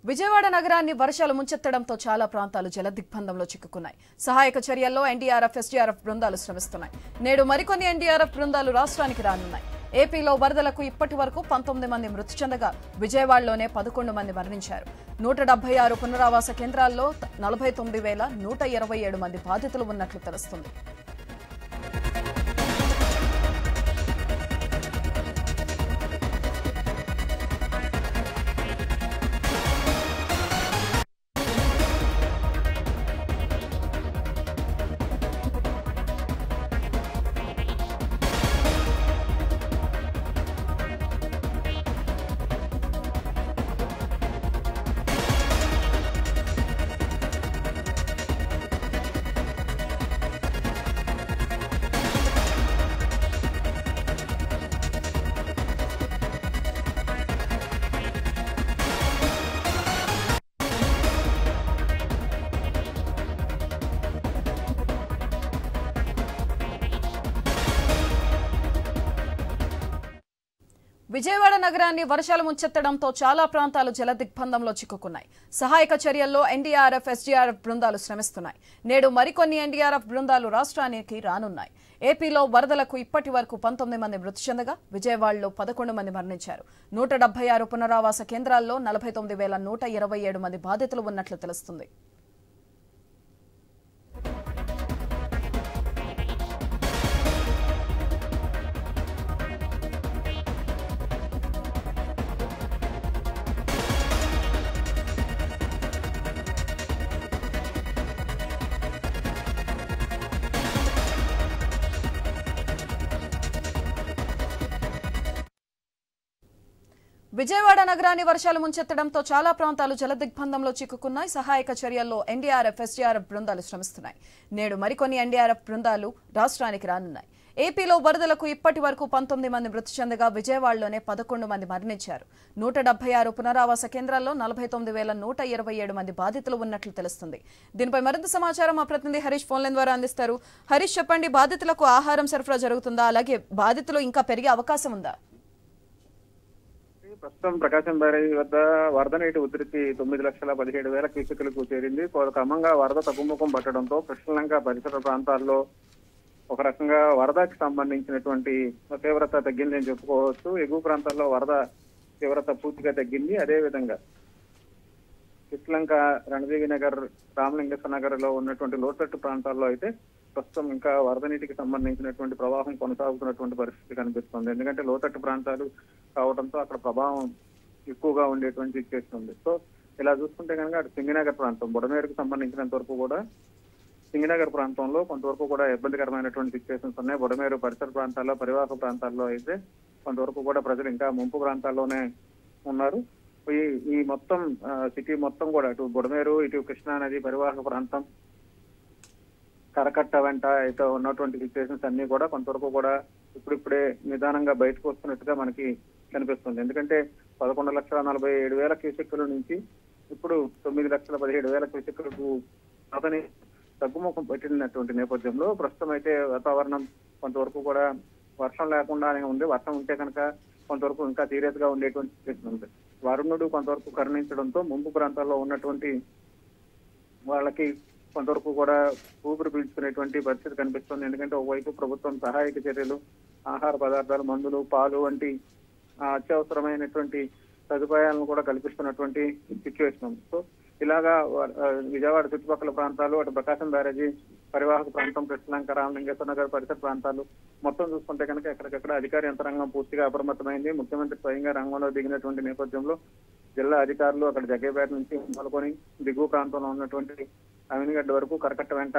విజయవాడ నగరాన్ని వర్షాలు ముంచెత్తడంతో చాలా ప్రాంతాలు జలదిగ్బంధంలో చిక్కుకున్నాయి. సహాయక చర్యల్లో ఎన్డీఆర్ఎఫ్, ఎస్డీఆర్ఎఫ్ బృందాలు శ్రమిస్తున్నాయి. నేడు మరికొన్ని ఎన్డీఆర్ఎఫ్ బృందాలు రాష్ట్రానికి రానున్నాయి. ఏపీలో వరదలకు ఇప్పటి వరకు 19 మంది మృతి చెందగా విజయవాడలోనే 11 మంది మరణించారు. 176 పునరావాస కేంద్రాల్లో 49,127 మంది బాధితులు ఉన్నట్లు తెలుస్తుంది. విజయవాడ నగరాన్ని వర్షాలు ముంచెత్తడంతో చాలా ప్రాంతాలు జలదిగ్బంధంలో చిక్కుకున్నాయి. సహాయక చర్యల్లో ఎన్డీఆర్ఎఫ్, ఎస్డీఆర్ఎఫ్ బృందాలు శ్రమిస్తున్నాయి. నేడు మరికొన్ని ఎన్డీఆర్ఎఫ్ బృందాలు రాష్ట్రానికి రానున్నాయి. ఏపీలో వరదలకు ఇప్పటి వరకు 19 మంది మృతి చెందగా విజయవాడలో 11 మంది మరణించారు. 176 పునరావాస కేంద్రాల్లో 49,127 మంది బాధితులు ఉన్నట్లు తెలుస్తుంది. విజయవాడ నగరాన్ని వర్షాలు ముంచెత్తడంతో చాలా ప్రాంతాలు జలదిగ్బంధంలో చిక్కుకున్నాయి. సహాయక చర్యల్లో ఎన్డీఆర్ఎఫ్, ఎస్డీఆర్ఎఫ్ బృందాలు శ్రమిస్తున్నాయి. నేడు మరికొన్ని ఎన్డీఆర్ఎఫ్ బృందాలు రాష్ట్రానికి రానున్నాయి. ఏపీలో వరదలకు ఇప్పటి వరకు 19 మంది మృతి చెందగా విజయవాడలోనే 11 మంది మరణించారు. 176 పునరావాస కేంద్రాల్లో 49,127 మంది బాధితులు ఉన్నట్లు తెలుస్తుంది. దీనిపై మరింత సమాచారం మా ప్రతినిధి హరీష్ ఫోన్లైన్ ద్వారా అందిస్తారు. హరీష్, చెప్పండి, బాధితులకు ఆహారం సరఫరా జరుగుతుందా? అలాగే బాధితులు ఇంకా పెరిగే అవకాశం ఉందా? ప్రస్తుతం ప్రకాశం బ్యారేజీ వద్ద వరద నీటి ఉధృతి 9,17,000 క్యూసెక్కులకు చేరింది. క్రమంగా వరద తగ్గుముఖం పట్టడంతో కృష్ణలంక పరిసర ప్రాంతాల్లో ఒక రకంగా వరదకి సంబంధించినటువంటి తీవ్రత తగ్గిందని చెప్పుకోవచ్చు. ఎగువ ప్రాంతాల్లో వరద తీవ్రత పూర్తిగా తగ్గింది. అదేవిధంగా కృష్ణలంక, రణదేవి నగర్, రామలింగేశ్వర నగర్ లో ఉన్నటువంటి లోతట్టు ప్రాంతాల్లో అయితే ప్రస్తుతం ఇంకా వరద నీటికి సంబంధించినటువంటి ప్రవాహం కొనసాగుతున్నటువంటి పరిస్థితి కనిపిస్తుంది. ఎందుకంటే లోతట్టు ప్రాంతాలు కావడంతో అక్కడ ప్రభావం ఎక్కువగా ఉండేటువంటి సిచ్యువేషన్ ఉంది. సో ఇలా చూసుకుంటే కనుక అటు సింగనగర్ ప్రాంతం, బుడమేరుకు సంబంధించినంత వరకు కూడా సింగనగర్ ప్రాంతంలో కొంతవరకు కూడా ఇబ్బందికరమైనటువంటి సిచ్యువేషన్స్ ఉన్నాయి. బుడమేరు పరిసర ప్రాంతాల్లో, పరివాహక ప్రాంతాల్లో అయితే కొంతవరకు కూడా ప్రజలు ఇంకా ముంపు ప్రాంతాల్లోనే ఉన్నారు. ఈ మొత్తం సిటీ మొత్తం కూడా అటు బుడమేరు, ఇటు కృష్ణా నది పరివాహక ప్రాంతం, కరకట్ట వెంట అయితే ఉన్నటువంటి సిచ్యువేషన్స్ అన్ని కూడా కొంతవరకు కూడా ఇప్పుడిప్పుడే నిదానంగా బయటకు వస్తున్నట్టుగా మనకి కనిపిస్తుంది. ఎందుకంటే 11,47,000 క్యూసెక్కుల నుంచి ఇప్పుడు 9,17,000 క్యూసెక్కులకు అతని తగ్గుముఖం పట్టినటువంటి నేపథ్యంలో ప్రస్తుతం అయితే వాతావరణం కొంతవరకు కూడా వర్షం లేకుండానే ఉంది. వర్షం ఉంటే కనుక కొంతవరకు ఇంకా సీరియస్ గా ఉండేటువంటి సిచ్యువేషన్ ఉంది. వరుణుడు కొంతవరకు కరుణించడంతో ముంపు ప్రాంతాల్లో ఉన్నటువంటి వాళ్ళకి కొంతవరకు కూడా ఊపిరి పీల్చుకునేటువంటి పరిస్థితి కనిపిస్తుంది. ఎందుకంటే ఒకవైపు ప్రభుత్వం సహాయక చర్యలు, ఆహార పదార్థాలు, మందులు, పాలు వంటి అత్యవసరమైనటువంటి సదుపాయాలను కూడా కల్పిస్తున్నటువంటి సిచ్యువేషన్ ఉంది. సో ఇలాగా విజయవాడ చుట్టుపక్కల ప్రాంతాలు, అటు ప్రకాశం బ్యారేజీ పరివాహక ప్రాంతం, కృష్ణలంక, రామలింగేశ్వర నగర్ పరిసర ప్రాంతాలు మొత్తం చూసుకుంటే కనుక ఎక్కడికక్కడ అధికార యంత్రాంగం పూర్తిగా అప్రమత్తమైంది. ముఖ్యమంత్రి స్వయంగా రంగంలో దిగినటువంటి నేపథ్యంలో జిల్లా అధికారులు అక్కడ జగ్గేపేట నుంచి మొదలుకొని దిగువ ప్రాంతంలో ఉన్నటువంటి అవినిగడ్డ వరకు కరకట్ట వెంట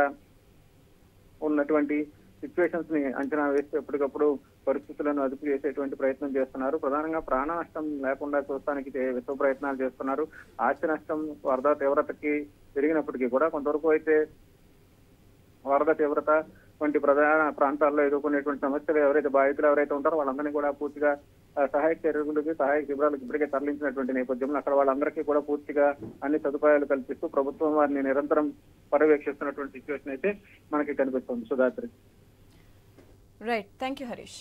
ఉన్నటువంటి సిచ్యువేషన్స్ ని అంచనా వేసి ఎప్పటికప్పుడు పరిస్థితులను అదుపు చేసేటువంటి ప్రయత్నం చేస్తున్నారు. ప్రధానంగా ప్రాణ నష్టం లేకుండా చూడటానికి విశ్వ ప్రయత్నాలు చేస్తున్నారు. ఆస్తి నష్టం వరద తీవ్రతకి పెరిగినప్పటికీ కూడా కొంతవరకు అయితే వరద తీవ్రత వంటి ప్రధాన ప్రాంతాల్లో ఎదుర్కొనేటువంటి సమస్యలు ఎవరైతే బాధితులు ఎవరైతే ఉంటారో వాళ్ళందరినీ కూడా పూర్తిగా సహాయక చర్యలకు, సహాయక శిబిరాలకు ఇప్పటికే తరలించినటువంటి నేపథ్యంలో అక్కడ వాళ్ళందరికీ కూడా పూర్తిగా అన్ని సదుపాయాలు కల్పిస్తూ ప్రభుత్వం వారిని నిరంతరం పర్యవేక్షిస్తున్నటువంటి సిచ్యువేషన్ అయితే మనకి కనిపిస్తుంది. Sudhatri. Right, thank you Harish.